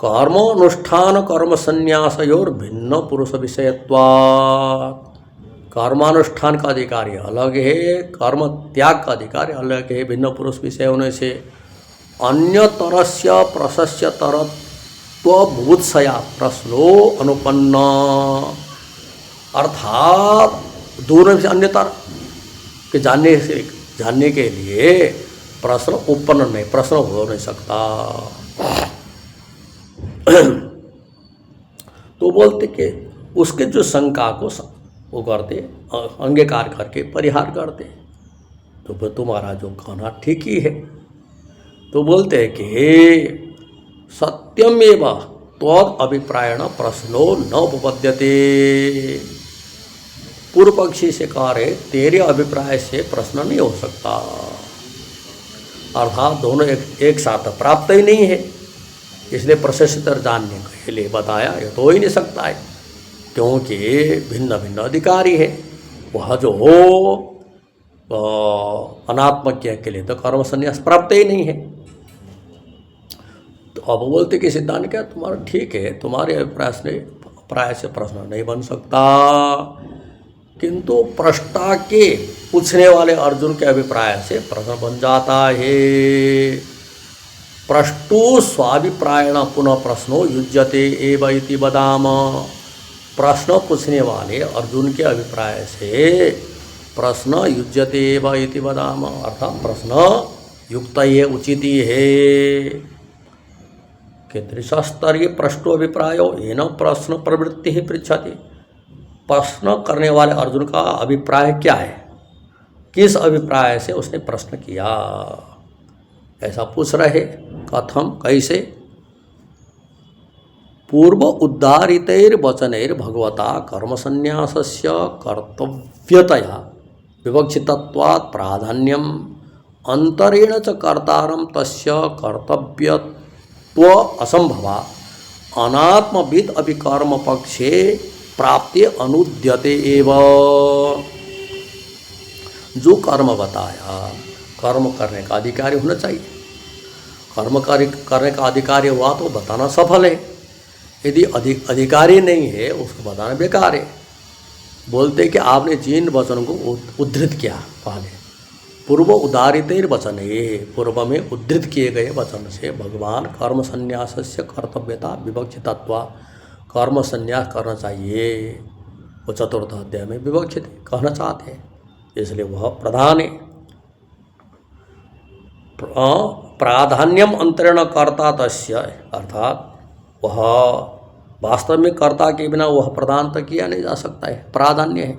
Speaker 1: कर्मानुष्ठान कर्म संन्यासयोर भिन्न पुरुष विषयत्वात्, कर्मानुष्ठान का अधिकारी अलग है, कर्म त्याग का अधिकारी अलग है, भिन्न पुरुष विषय होने से अन्यतरस्य प्रशस्यतरत्वभूतसया प्रश्नो अनुपन्न, अर्थात दोनों से अन्यतर के जानने के लिए प्रश्न उत्पन्न नहीं, प्रश्न हो नहीं सकता। तो बोलते कि उसके जो शंका को वो करते अंगीकार करके परिहार करते, तो फिर तुम्हारा जो कहना ठीक ही है। तो बोलते हैं कि सत्यमेव त्वद अभिप्रायण प्रश्नो न उपपद्यते। पूर्व पक्षी से कह रहे तेरे अभिप्राय से प्रश्न नहीं हो सकता, अर्थात दोनों एक साथ प्राप्त ही नहीं है, इसलिए प्रशस्तर जानने के लिए बताया। ये तो हो ही नहीं सकता है क्योंकि भिन्न भिन्न अधिकारी है। वह जो हो अनात्मज्ञ के लिए तो कर्म संन्यास प्राप्त ही नहीं है। तो अब बोलते कि सिद्धांत क्या तुम्हारा ठीक है, तुम्हारे अभिप्राय से प्रश्न नहीं बन सकता, किंतु प्रष्टा के पूछने वाले अर्जुन के अभिप्राय से प्रश्न बन जाता है। प्रष्टु स्वाभिप्रायण पुनः प्रश्नो युज्यते एव इति वदाम। प्रश्न पूछने वाले अर्जुन के अभिप्राय से प्रश्न युज्यते एव इति वदाम, अर्थात प्रश्न युक्त ही है, उचित ही है। कि त्रिशस्तरीय प्रष्टो अभिप्रायो येन प्रश्न प्रवृत्ति ही पृच्छति। प्रश्न करने वाले अर्जुन का अभिप्राय क्या है, किस अभिप्राय से उसने प्रश्न किया, ऐसा पूछ रहे। कथम कैसे, पूर्व उद्धारितैर वचनैर भगवता कर्म संन्यासस्य कर्तव्यतया विवक्षितत्वात् प्राधान्यम अंतरेण च कर्तारं तस्य कर्तव्यत्व असंभवा अनात्मविद अपि कर्म पक्षे प्राप्ति अनुद्यते एव। जो कर्म बताया कर्म करने का अधिकारी होना चाहिए, कर्म करने का अधिकारी हुआ तो बताना सफल है, यदि अधिकारी नहीं है उसको बताना बेकार है। बोलते कि आपने जिन वचनों को उद्धृत किया पहले पूर्व उदारितेर वचन, ये पूर्व में उद्धृत किए गए वचन से भगवान कर्म संन्यास से कर्तव्यता विवक्षितत्व, कर्म संन्यास करना चाहिए, वो चतुर्थ अध्याय में विवक्षित कहना चाहते हैं, इसलिए वह प्रधान है। प्राधान्यम अंतरेण कर्ता तस्य, अर्थात वह वास्तव में कर्ता के बिना वह प्रधान तक किया नहीं जा सकता है, प्राधान्य है।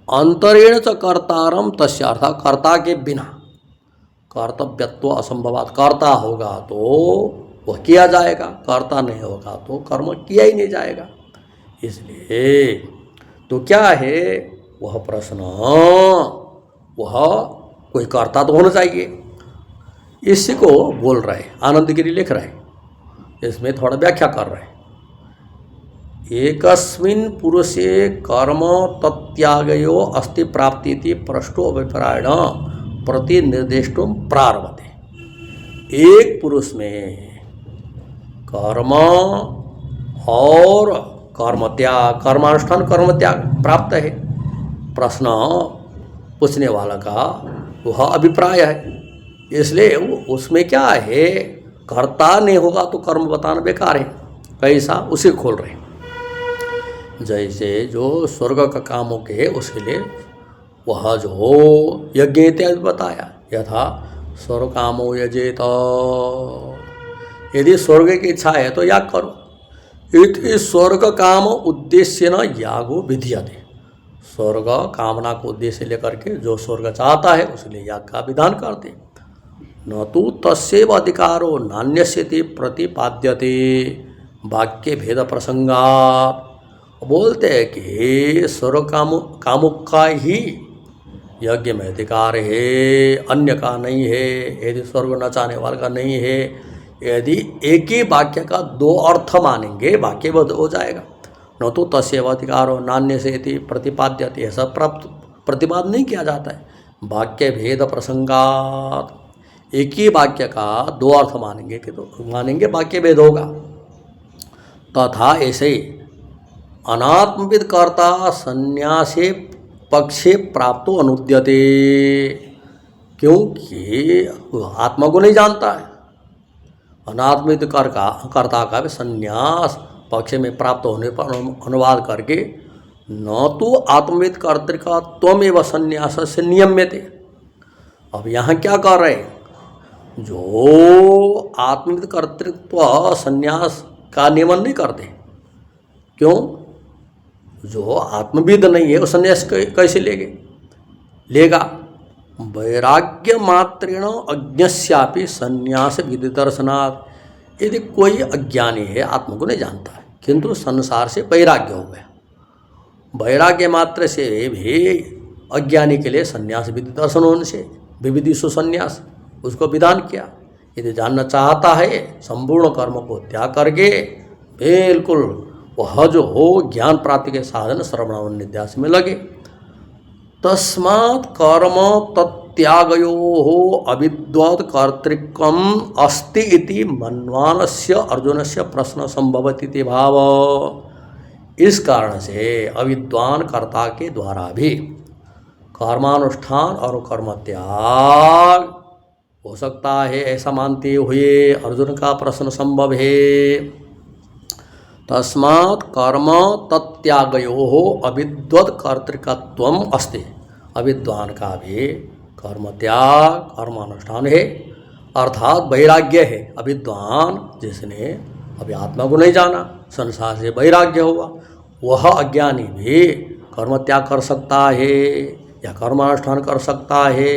Speaker 1: अंतरेण च कर्तारम तस्य, अर्थात कर्ता के बिना कर्तव्यत्व असंभवात, कर्ता होगा तो वह किया जाएगा, कर्ता नहीं होगा तो कर्म किया ही नहीं जाएगा। इसलिए तो क्या है वह प्रश्न, वह कोई कर्ता तो होना चाहिए। इसी को बोल रहे आनंदगिरी लिख रहे, इसमें थोड़ा व्याख्या कर रहे। एकस्मिन् पुरुषे कर्म तत्यागयो अस्ति प्राप्ति पृष्ठो अभिप्रायण प्रतिनिर्दिष्टुम प्रारभते। एक पुरुष में कर्म और कर्म त्याग, कर्मानुष्ठान कर्म त्याग प्राप्त है। प्रश्न पूछने वाला का वह अभिप्राय है, इसलिए उसमें क्या है, कर्ता नहीं होगा तो कर्म बताना बेकार है। कैसा, उसे खोल रहे। जैसे जो स्वर्ग का काम हो के उसके लिए वह जो यज्ञ इत्यादि बताया, यथा स्वर्ग कामो यजेत, यदि स्वर्ग की इच्छा है तो याग करो। इति स्वर्ग काम उद्देश्य न यागो विधीयते, स्वर्ग कामना को उद्देश्य लेकर के जो स्वर्ग चाहता है उसके लिए याग का विधान करते। न तो तस्यैव अधिकारो नान्यस्यति प्रतिपाद्यते वाक्य भेद प्रसंगात, बोलते हैं कि स्वर्ग कामुक का ही यज्ञ में अधिकार है, अन्य का नहीं है। यदि स्वर्ग न चाहने वाले का नहीं है, यदि एक ही वाक्य का दो अर्थ मानेंगे वाक्य बद हो जाएगा। न तो तस्यैव अधिकारो नान्य से प्रतिपाद्यते, ऐसा प्रतिपाद नहीं किया जाता है। वाक्य भेद प्रसंगात, एक ही वाक्य का दो अर्थ मानेंगे कि तो मानेंगे वाक्य भेद होगा। तथा ऐसे अनात्मविद कर्ता संन्यासे पक्षे प्राप्तो अनुद्यते, क्योंकि आत्मा को नहीं जानता है। अनात्मविद कर्ता का भी संन्यास पक्ष में प्राप्त होने पर अनुवाद करके न तो आत्मविद कर्तृका त्वमेव संन्यास से नियम्यते। अब यहाँ क्या कर रहे हैं, जो आत्मविद कर्तृत्व संन्यास का नियमन नहीं करते। क्यों? जो आत्मविद नहीं है वो संन्यास कैसे लेगा? वैराग्य मात्रेण अज्ञस्यापि संन्यास विधि दर्शनात्, यदि कोई अज्ञानी है आत्मा को नहीं जानता है किंतु संसार से वैराग्य हो गया, वैराग्य मात्र से भी अज्ञानी के लिए संन्यास विधि दर्शन होने से विविधिषु संन्यास उसको विधान किया। यदि जानना चाहता है संपूर्ण कर्म को त्याग करके बिल्कुल वह जो हो ज्ञान प्राप्ति के साधन श्रवण निध्यास में लगे। तस्मात् कर्म तत्यागयोः अविद्वत् कर्तृकम अस्ति इति मन्वानस्य अर्जुनस्य प्रश्न संभवति इति भाव। इस कारण से अविद्वान कर्ता के द्वारा भी कर्मानुष्ठान और कर्म त्याग हो सकता है, ऐसा मानते हुए अर्जुन का प्रश्न संभव है। तस्मात् कर्म तत्यागयोः अविद्वत् कर्तृकत्वम् अस्ति, अविद्वान का भी कर्म त्याग कर्मानुष्ठान है, अर्थात वैराग्य है। अविद्वान जिसने अभी आत्मा को नहीं जाना, संसार से वैराग्य हुआ, वह अज्ञानी भी कर्म त्याग कर सकता है या कर्मानुष्ठान कर सकता है,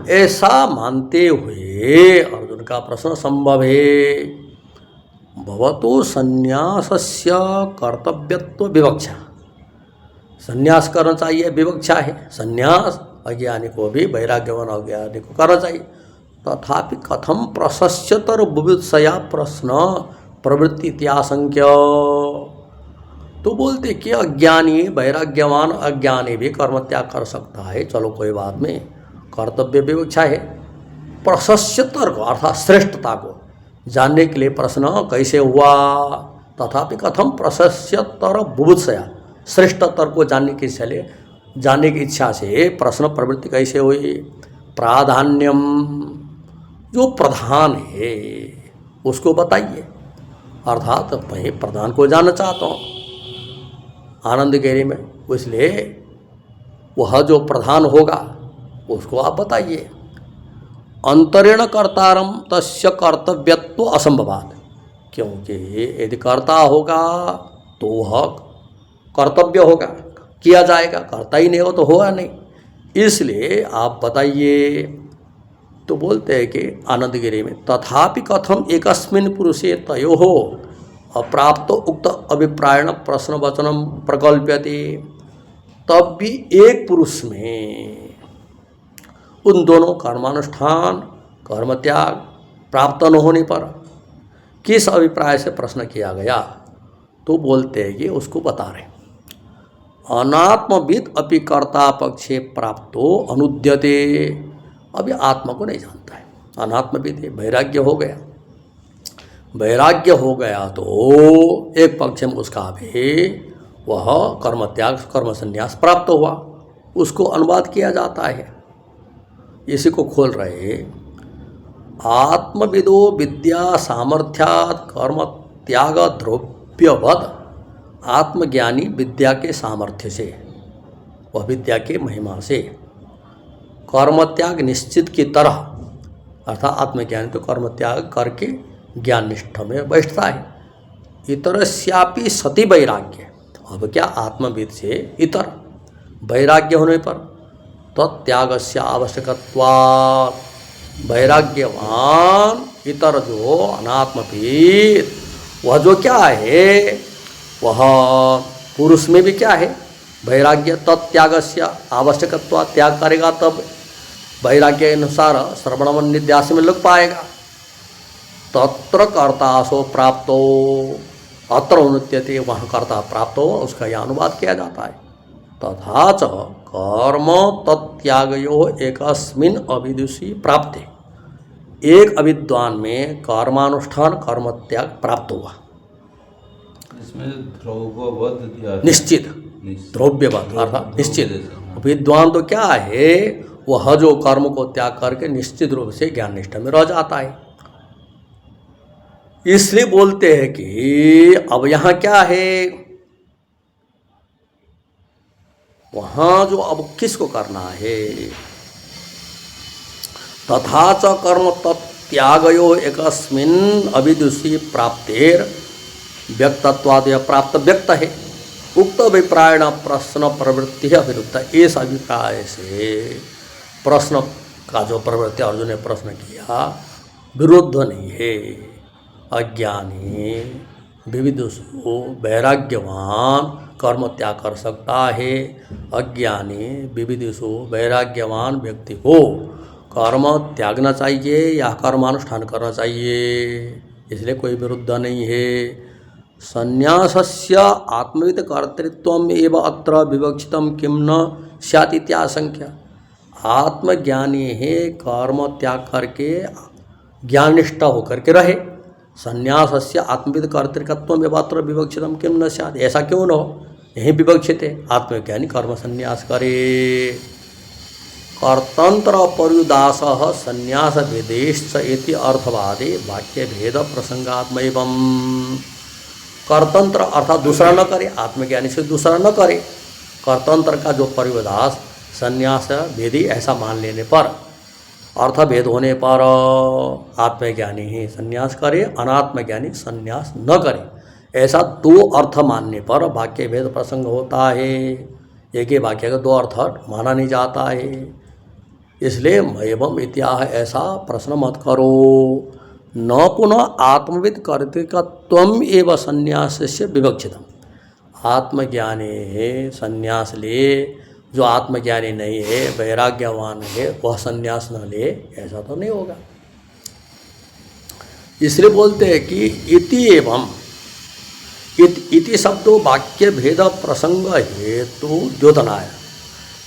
Speaker 1: ऐसा मानते हुए अर्जुन का प्रश्न संभव है। भवतो संन्यासस्य कर्तव्यत्व विवक्षा, संन्यास करना चाहिए विवक्षा है। संन्यास अज्ञानी को भी वैराग्यवान अज्ञानी को करना चाहिए। तथापि कथम प्रशस्यतर बुभुत्सया प्रश्न प्रवृत्ति इत्याशंक्य, तो बोलते कि अज्ञानी वैराग्यवान अज्ञानी भी कर्म त्याग कर सकता है, चलो कोई बात नहीं, कर्तव्य विवक्षा है। प्रशस्यतर को अर्थात श्रेष्ठता को जानने के लिए प्रश्न कैसे हुआ। तथापि कथम प्रशस्यतर बुभुत्सया, श्रेष्ठतर को जानने की इच्छा से प्रश्न प्रवृत्ति कैसे हुई। प्राधान्यम, जो प्रधान है उसको बताइए, अर्थात मैं प्रधान को जानना चाहता हूँ आनंद गिरी में, इसलिए वह जो प्रधान होगा उसको आप बताइए। अंतरेण कर्तारम तस्य कर्तव्यत्व असंभवात्, क्योंकि यदि कर्ता होगा तो वह कर्तव्य होगा, किया जाएगा, कर्ता ही नहीं हो तो होगा नहीं, इसलिए आप बताइए। तो बोलते हैं कि आनंद गिरी में तथापि कथम एकस्मिन् पुरुषे तयोः अप्राप्त उक्त अभिप्रायण प्रश्न वचनम प्रकल्प्यते, तब भी एक पुरुष में उन दोनों कर्मानुष्ठान कर्म त्याग प्राप्त न होने पर किस अभिप्राय से प्रश्न किया गया, तो बोलते हैं कि उसको बता रहे। अनात्मविद अपि कर्ता पक्षे प्राप्तो अनुद्यते, अभी आत्मा को नहीं जानता है, अनात्मविद है, वैराग्य हो गया, वैराग्य हो गया तो एक पक्ष में उसका भी वह कर्म त्याग कर्म संन्यास प्राप्त हुआ, उसको अनुवाद किया जाता है। इसी को खोल रहे, आत्मविदो विद्या सामर्थ्यात् कर्म त्याग द्रव्यवद आत्मज्ञानी विद्या के सामर्थ्य से, वह विद्या के महिमा से कर्म त्याग निश्चित की तरह, अर्थात आत्मज्ञानी तो कर्म त्याग करके ज्ञान निष्ठा में बैठता है। इतरस्यापि सति वैराग्य, अब क्या आत्मविद से इतर वैराग्य होने पर तत्यागस्य आवश्यकत्वात्, वैराग्यवान इतर जो अनात्मविद वह जो क्या है, वह पुरुष में भी क्या है वैराग्य, तत्यागस्य आवश्यकत्वात्, त्याग करेगा तब वैराग्य अनुसार श्रवण निध्यास में लग पाएगा। तत्र कर्तासो प्राप्तो, अत्र उन्नत्यते, वहाँ कर्ता प्राप्त हो, उसका यह अनुवाद किया जाता है। तथा च कर्म तत्यागयो एकस्मिन् अविदुषी प्राप्ते, एक अविद्वान में कर्मानुष्ठान कर्म त्याग प्राप्त हुआ।
Speaker 2: इसमें ध्रुववध दिया है।
Speaker 1: निश्चित, द्रव्यवध अर्थात निश्चित। विद्वान तो क्या है, वह जो कर्म को त्याग करके निश्चित रूप से ज्ञान निष्ठा में रह जाता है। इसलिए बोलते हैं कि अब यहाँ क्या है, वहाँ जो अब किसको करना है, तथा च कर्म तत्यागयो एकस्मिन् अविदुषी प्राप्तेर व्यक्तत्वादय प्राप्त व्यक्त है। उक्त अभिप्रायण प्रश्न प्रवृत्ति अभिरुद्ध, इस अभिप्राय से प्रश्न का जो प्रवृत्ति अर्जुन ने प्रश्न किया विरुद्ध नहीं है। अज्ञानी विविदुषु वैराग्यवान कर्म त्याग कर सकता है, अज्ञानी विविदुषु वैराग्यवान व्यक्ति को कर्म त्यागना चाहिए या कर्मानुष्ठान करना चाहिए, इसलिए कोई विरुद्ध नहीं है। संन्यासस्य आत्मविद कर्तृत्वम एव अत्र विवक्षितम किम न स्यात् इत्याशंक्य, आत्मज्ञानी है कर्म त्याग करके ज्ञानिष्ठ होकर के रहे, संन्यासस्य आत्मविद कर्तृत्वम एव अत्र विवक्षितम किम न स्यात्, ऐसा क्यों न हो, यही विवक्षित है, आत्मज्ञानी कर्म संन्यास करे। कर्तंत्र पर्युदास संन्यास वेदेश्च इति अर्थवादे वाक्य भेद प्रसंगात्मैवं, कर्तंत्र अर्थात दूसरा न करे, आत्मज्ञानी से दूसरा न करे, कर्तंत्र का जो पर्युदास संन्यास वेदी ऐसा मान लेने पर, अर्थ भेद होने पर आत्मज्ञानी ही संन्यास करे, अनात्मज्ञानी संन्यास न करे, ऐसा दो अर्थ मानने पर वाक्य भेद प्रसंग होता है। एक ही वाक्य का दो अर्थ माना नहीं जाता है, इसलिए एवं इत्याह ऐसा प्रश्न मत करो। न पुनः आत्मविद कर्तृकत्वम एवं संन्यास से विवक्षितम, आत्मज्ञानी है संन्यास ले, जो आत्मज्ञानी नहीं है वैराग्यवान है वह संन्यास न ले, ऐसा तो नहीं होगा। इसलिए बोलते हैं कि इति एवं इति शब्दों वाक्य भेद प्रसंग हेतु द्योतनाय,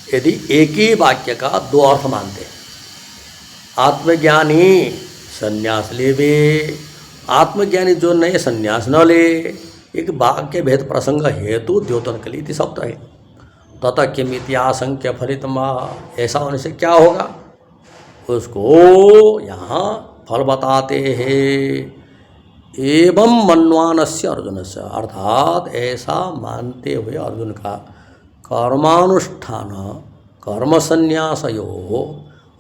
Speaker 1: यदि एक ही वाक्य का दो अर्थ मानते हैं, आत्मज्ञानी संन्यास ले वे, आत्मज्ञानी जो नहीं संन्यास न ले, एक वाक्य भेद प्रसंग हेतु द्योतन के लिए शब्द है। तथा किम इत्याशंक्य फलितमा, ऐसा होने से क्या होगा, उसको यहाँ फल बताते हैं। एवं मन्वानस्य अर्जुनस्य, अर्थात ऐसा मानते हुए अर्जुन का कर्मानुष्ठान कर्म संन्यासयो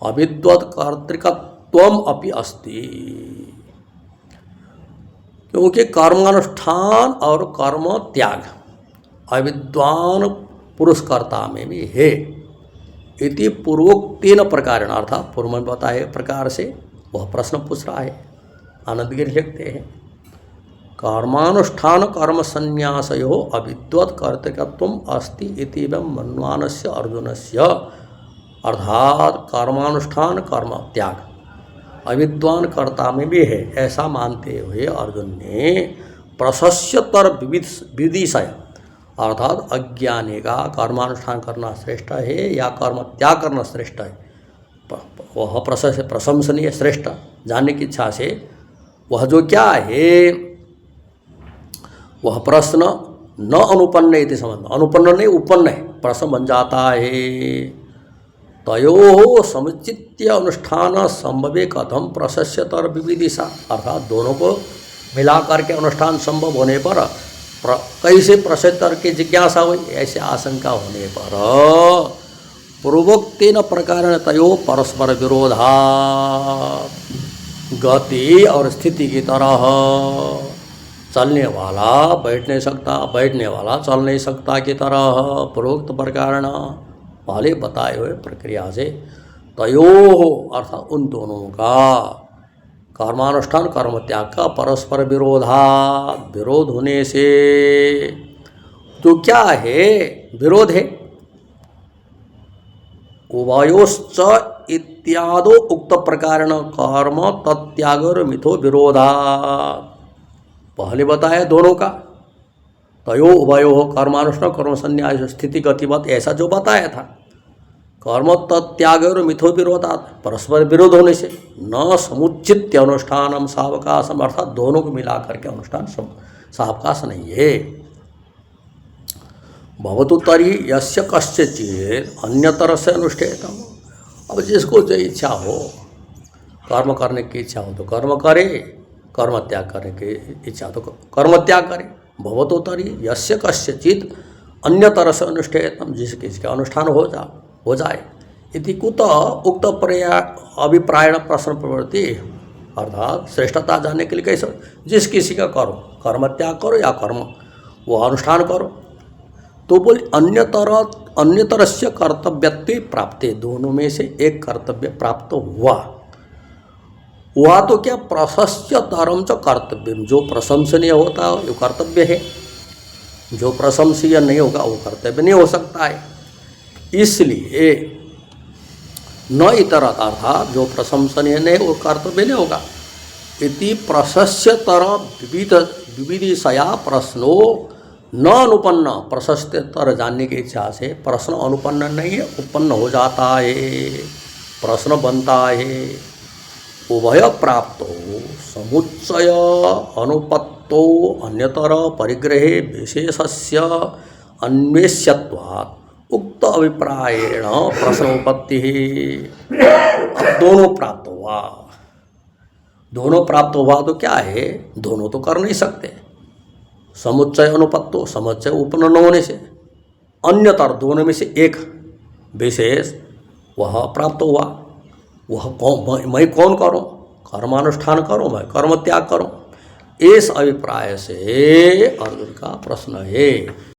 Speaker 1: अविद्वत् कर्तृकत्वम अपि अस्ति, क्योंकि कर्मानुष्ठान और कर्म त्याग अविद्वान पुरुषकर्ता में भी है। इति पूर्वोक्तेन प्रकारेण, अर्थात पूर्व में बताए प्रकार से वह प्रश्न पूछ रहा है। आनंदगिरी लिखते हैं कर्मानुष्ठान कर्म संन्यासयो अविद्वत् कर्तृकत्वम अस्ति इति मन्वानस्य अर्जुनस्य, अर्थात कर्मानुष्ठान कर्म त्याग अविद्वान कर्ता में भी है, ऐसा मानते हुए अर्जुन ने प्रशस्यतर विदिशय, अर्थात अज्ञानी का कर्मानुष्ठान करना श्रेष्ठ है या कर्म त्याग करना श्रेष्ठ है, वह प्रशंसनीय श्रेष्ठ जानने की इच्छा से वह जो क्या है, वह प्रश्न न अनुपन्न इति संबंध, अनुपन्न नहीं उपन्न है, प्रश्न बन जाता है। तयो समुचित्य अनुष्ठान संभवे कथम प्रशस्यतर विविदिशा, अर्थात दोनों को मिला करके अनुष्ठान संभव होने पर कैसे प्रसिद्ध करके जिज्ञासा हुई, ऐसे आशंका होने पर पूर्वोक्तेन प्रकारेण तयो परस्पर विरोधा गति और स्थिति की तरह चलने वाला बैठ नहीं सकता, बैठने वाला चल नहीं सकता की तरह पूर्वोक्त प्रकारेण पहले बताए हुए प्रक्रिया से तयो अर्थात उन दोनों का कर्मानुष्ठान कर्म त्याग का परस्पर विरोध होने से तो क्या है, विरोध है। उभयोश्च इत्यादो उक्त प्रकारेण कर्म तत्यागर मिथो विरोधा, पहले बताया दोनों का तयो उभयो कर्मानुष्ठान कर्म संन्यास स्थिति गतिवत, ऐसा जो बताया था कर्म तत्याग और मिथो विरोधात, परस्पर विरोध होने से न समुचित अनुष्ठानम सावकाशम, अर्थात दोनों को मिला करके अनुष्ठान सावकाश नहीं है। भवतु तरी यस्य कश्चित् अन्यतर से अनुष्ठेयतम, अब जिसको जो इच्छा हो कर्म करने की इच्छा हो तो कर्म करे, कर्म त्याग करने की इच्छा तो कर्म त्याग करे। भवतु तरी यस्य कश्चित् अन्यतर से अनुष्ठेयतम, जिस किसी का अनुष्ठान हो जाए इति कुत उक्त अभिप्रायण प्रश्न प्रवृत्ति, अर्थात श्रेष्ठता जानने के लिए कैसे, जिस किसी का करो, कर्म त्याग करो या कर्म वो अनुष्ठान करो, तो बोल अन्यतरस्य कर्तव्यत्वे प्राप्ते, दोनों में से एक कर्तव्य प्राप्त हुआ तो क्या प्रशस्य तरम च कर्तव्य, जो प्रशंसनीय होता है वो कर्तव्य है, जो प्रशंसनीय नहीं होगा वो कर्तव्य नहीं हो सकता है। इसलिए न इतर, अर्थात जो प्रशंसनीय नहीं वो कर्तव्य नहीं होगा। इति प्रशस्य तर विविधिशया प्रश्नो न अनुपन्न, प्रशस्त तर जानने की इच्छा से प्रश्न अनुपन्न नहीं है, उत्पन्न हो जाता है, प्रश्न बनता है। उभय प्राप्तो समुच्चय अनुपत्तो अन्यतर परिग्रहे विशेषस्य अन्वेष्यत्वात् उक्त अभिप्रायेण प्रश्नोपत्ति। अब दोनों प्राप्त हुआ तो क्या है, दोनों तो कर नहीं सकते। समुच्चय अनुपत्तो, समुच्चय उपन्न न होने से, अन्यतर दोनों में से एक विशेष वह प्राप्त हुआ, वह कौन, मैं कौन करूं, कर्मानुष्ठान करूं मैं कर्म त्याग करूं, इस अभिप्राय से अर्जुन का प्रश्न है।